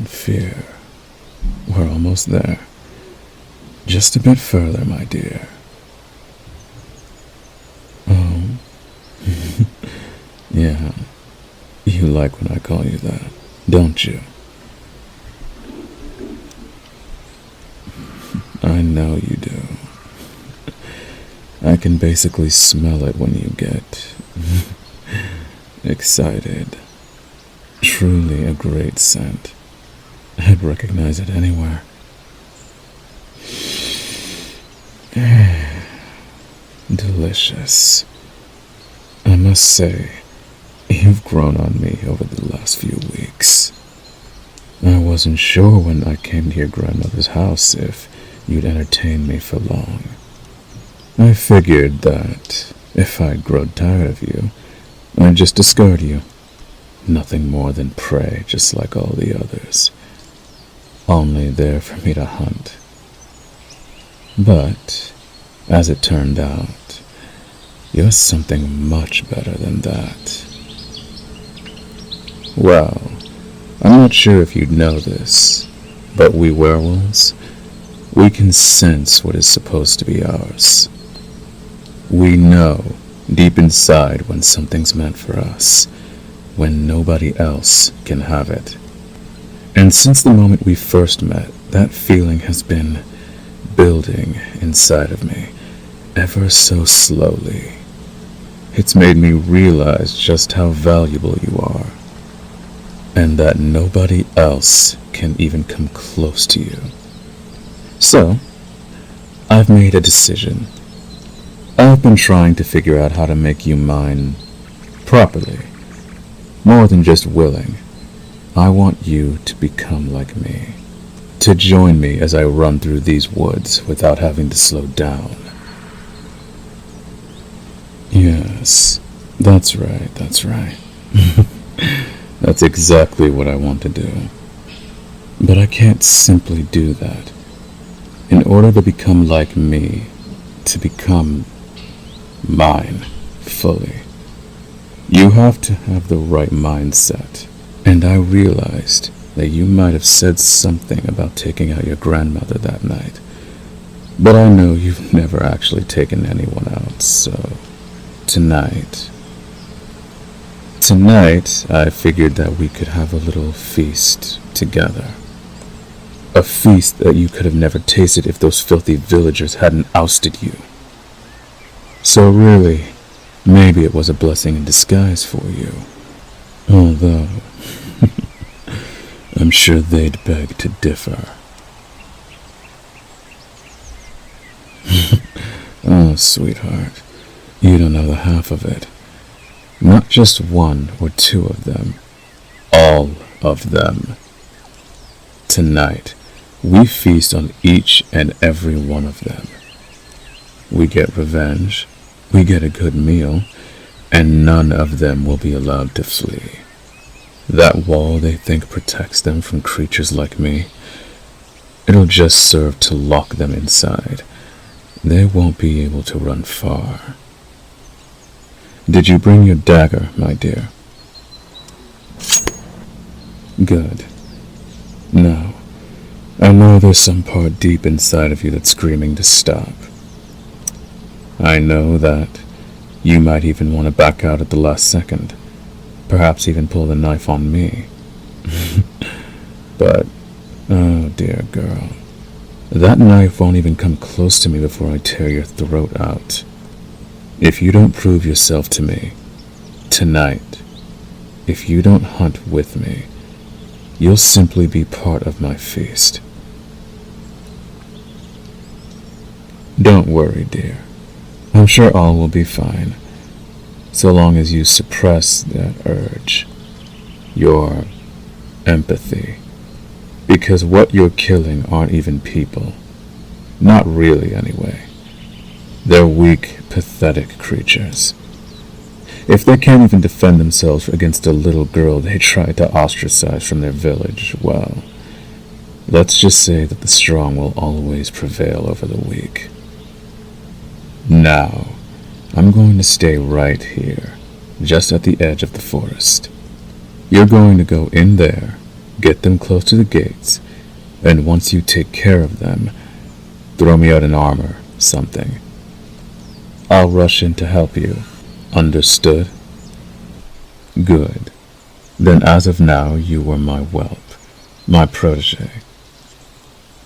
and fear. We're almost there. Just a bit further, my dear. Oh. Yeah. You like when I call you that, don't you? I know you do. I can basically smell it when you get excited. Truly a great scent. I'd recognize it anywhere. Delicious. I must say, you've grown on me over the last few weeks. I wasn't sure when I came to your grandmother's house if you'd entertain me for long. I figured that if I'd grown tired of you, I'd just discard you. Nothing more than prey, just like all the others. Only there for me to hunt. But, as it turned out, you're something much better than that. Well, I'm not sure if you'd know this, but we werewolves, we can sense what is supposed to be ours. We know deep inside when something's meant for us, when nobody else can have it. And since the moment we first met, that feeling has been building inside of me, ever so slowly. It's made me realize just how valuable you are, and that nobody else can even come close to you. So, I've made a decision. I've been trying to figure out how to make you mine properly. More than just willing. I want you to become like me. To join me as I run through these woods without having to slow down. Yes, that's right. That's exactly what I want to do. But I can't simply do that. In order to become like me, to become mine fully, you have to have the right mindset. And I realized that you might have said something about taking out your grandmother that night. But I know you've never actually taken anyone out, so tonight, I figured that we could have a little feast together. A feast that you could have never tasted if those filthy villagers hadn't ousted you. So really, maybe it was a blessing in disguise for you. Although, I'm sure they'd beg to differ. Oh, sweetheart, you don't know the half of it. Not just one or two of them. All of them. Tonight, we feast on each and every one of them. We get revenge, we get a good meal, and none of them will be allowed to flee. That wall they think protects them from creatures like me, it'll just serve to lock them inside. They won't be able to run far. Did you bring your dagger, my dear? Good. Now, I know there's some part deep inside of you that's screaming to stop. I know that you might even want to back out at the last second, perhaps even pull the knife on me. But, oh dear girl, that knife won't even come close to me before I tear your throat out. If you don't prove yourself to me, tonight, if you don't hunt with me, you'll simply be part of my feast. Don't worry, dear. I'm sure all will be fine, so long as you suppress that urge, your empathy. Because what you're killing aren't even people. Not really, anyway. They're weak, pathetic creatures. If they can't even defend themselves against a little girl they tried to ostracize from their village, well, let's just say that the strong will always prevail over the weak. Now, I'm going to stay right here, just at the edge of the forest. You're going to go in there Get them close to the gates, and once you take care of them, throw me out an armor, something. I'll rush in to help you. Understood? Good. Then as of now, you are my whelp, my protege.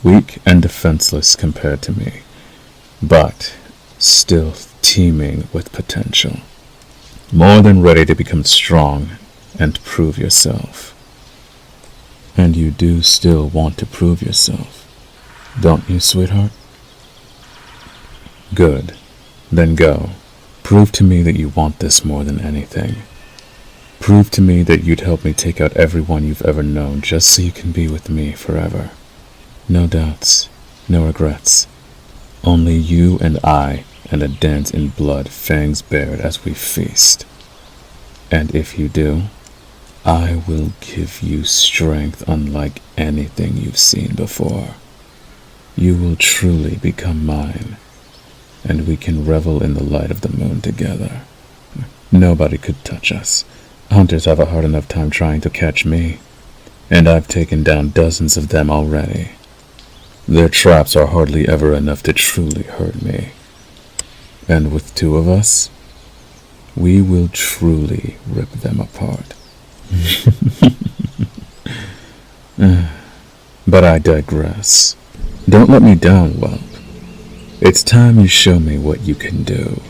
Weak and defenseless compared to me, but still teeming with potential. More than ready to become strong and prove yourself. And you do still want to prove yourself, don't you, sweetheart? Good. Then go. Prove to me that you want this more than anything. Prove to me that you'd help me take out everyone you've ever known just so you can be with me forever. No doubts, no regrets. Only you and I and a dance in blood, fangs bared as we feast. And if you do, I will give you strength unlike anything you've seen before. You will truly become mine, and we can revel in the light of the moon together. Nobody could touch us. Hunters have a hard enough time trying to catch me, and I've taken down dozens of them already. Their traps are hardly ever enough to truly hurt me. And with two of us, we will truly rip them apart. But I digress. Don't let me down, whelp. It's time you show me what you can do.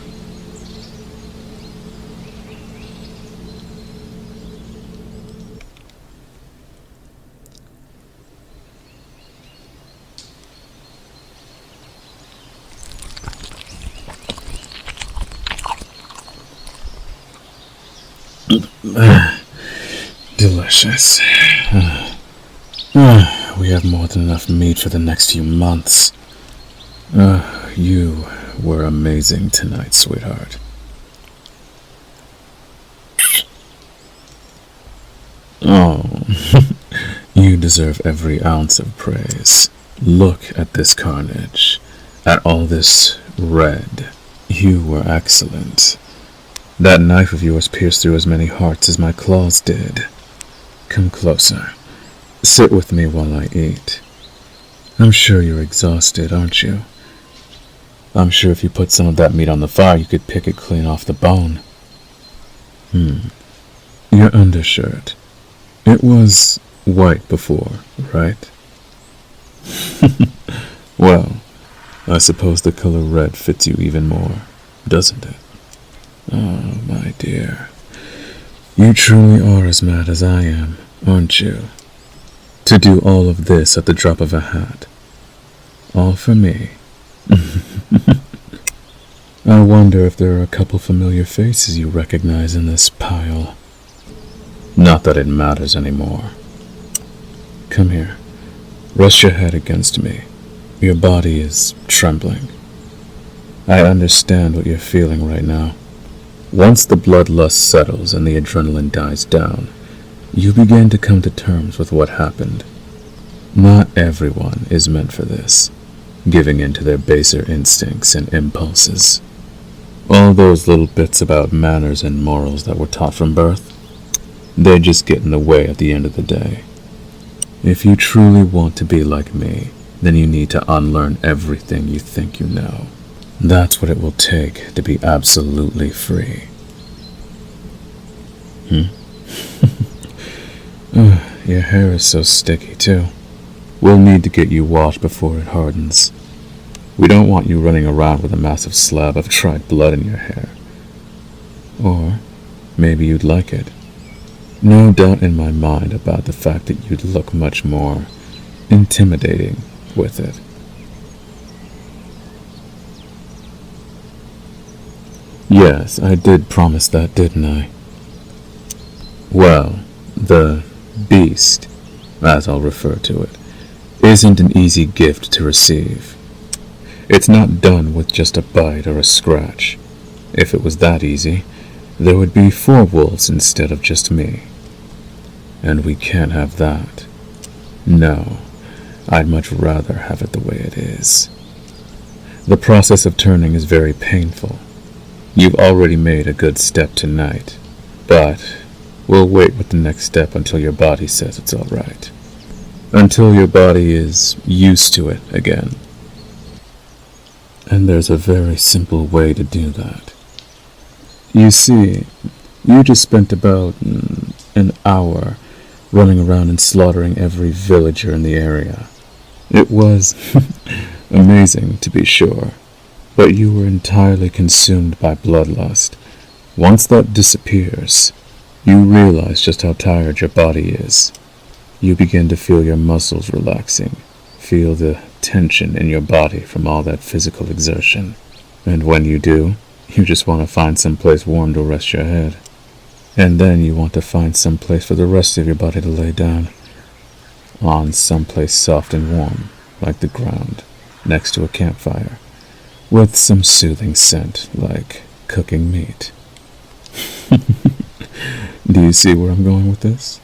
Delicious. We have more than enough meat for the next few months. You were amazing tonight, sweetheart. Oh, you deserve every ounce of praise. Look at this carnage, at all this red. You were excellent. That knife of yours pierced through as many hearts as my claws did. Come closer. Sit with me while I eat. I'm sure you're exhausted, aren't you? I'm sure if you put some of that meat on the fire, you could pick it clean off the bone. Your undershirt. It was white before, right? Well, I suppose the color red fits you even more, doesn't it? Oh, my dear. You truly are as mad as I am, aren't you? To do all of this at the drop of a hat. All for me. I wonder if there are a couple familiar faces you recognize in this pile. Not that it matters anymore. Come here. Rest your head against me. Your body is trembling. I understand what you're feeling right now. Once the bloodlust settles and the adrenaline dies down, you begin to come to terms with what happened. Not everyone is meant for this, giving in to their baser instincts and impulses. All those little bits about manners and morals that were taught from birth, they just get in the way at the end of the day. If you truly want to be like me, then you need to unlearn everything you think you know. That's what it will take to be absolutely free. Your hair is so sticky, too. We'll need to get you washed before it hardens. We don't want you running around with a massive slab of dried blood in your hair. Or maybe you'd like it. No doubt in my mind about the fact that you'd look much more intimidating with it. Yes, I did promise that, didn't I? Well, the beast, as I'll refer to it, isn't an easy gift to receive. It's not done with just a bite or a scratch. If it was that easy, there would be 4 wolves instead of just me. And we can't have that. No, I'd much rather have it the way it is. The process of turning is very painful. You've already made a good step tonight, but we'll wait with the next step until your body says it's all right. until your body is used to it again. And there's a very simple way to do that. You see, you just spent about an hour running around and slaughtering every villager in the area. It was amazing, to be sure, but you were entirely consumed by bloodlust. Once that disappears, you realize just how tired your body is. You begin to feel your muscles relaxing, feel the tension in your body from all that physical exertion. And when you do, you just want to find some place warm to rest your head. And then you want to find some place for the rest of your body to lay down. On some place soft and warm, like the ground, next to a campfire, with some soothing scent, like cooking meat. Do you see where I'm going with this?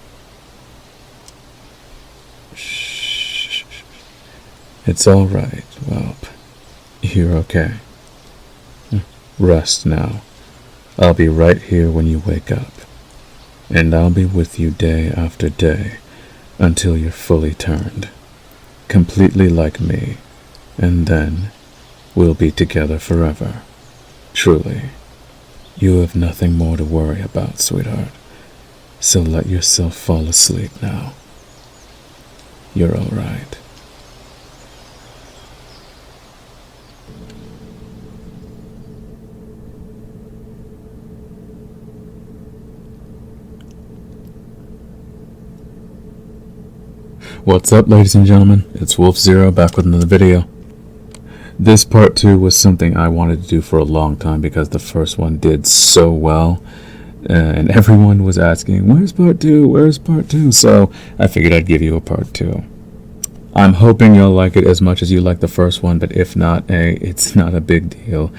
Shh. It's all right, Whelp. You're okay. Rest now. I'll be right here when you wake up. And I'll be with you day after day until you're fully turned. Completely like me. And then we'll be together forever. Truly. You have nothing more to worry about, sweetheart. So let yourself fall asleep now. You're all right. What's up, ladies and gentlemen? It's Wolf Zero back with another video. This part 2 was something I wanted to do for a long time because the first one did so well. And everyone was asking, where's part 2? Where's part 2? So I figured I'd give you a part 2. I'm hoping you'll like it as much as you like the first one, but if not, it's not a big deal.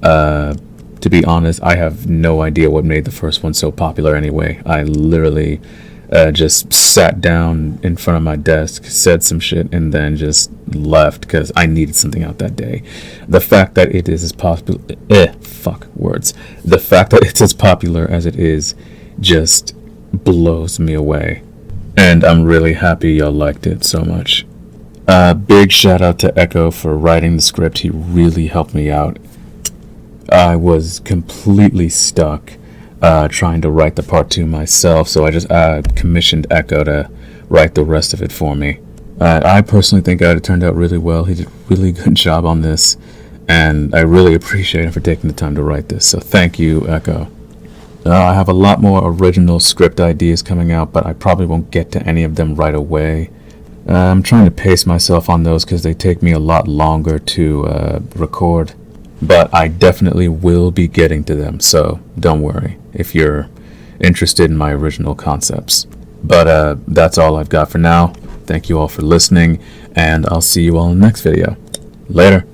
To be honest, I have no idea what made the first one so popular anyway. I literally just sat down in front of my desk, said some shit, and then just left because I needed something out that day. The fact that it is as popular, The fact that it's as popular as it is just blows me away. And I'm really happy y'all liked it so much. Big shout out to Echo for writing the script. He really helped me out. I was completely stuck trying to write the part 2 myself, so I just commissioned Echo to write the rest of it for me. I personally think it turned out really well. He did a really good job on this, and I really appreciate him for taking the time to write this, so thank you, Echo. I have a lot more original script ideas coming out, but I probably won't get to any of them right away. I'm trying to pace myself on those because they take me a lot longer to record. But I definitely will be getting to them, so don't worry if you're interested in my original concepts. But that's all I've got for now. Thank you all for listening, and I'll see you all in the next video. Later.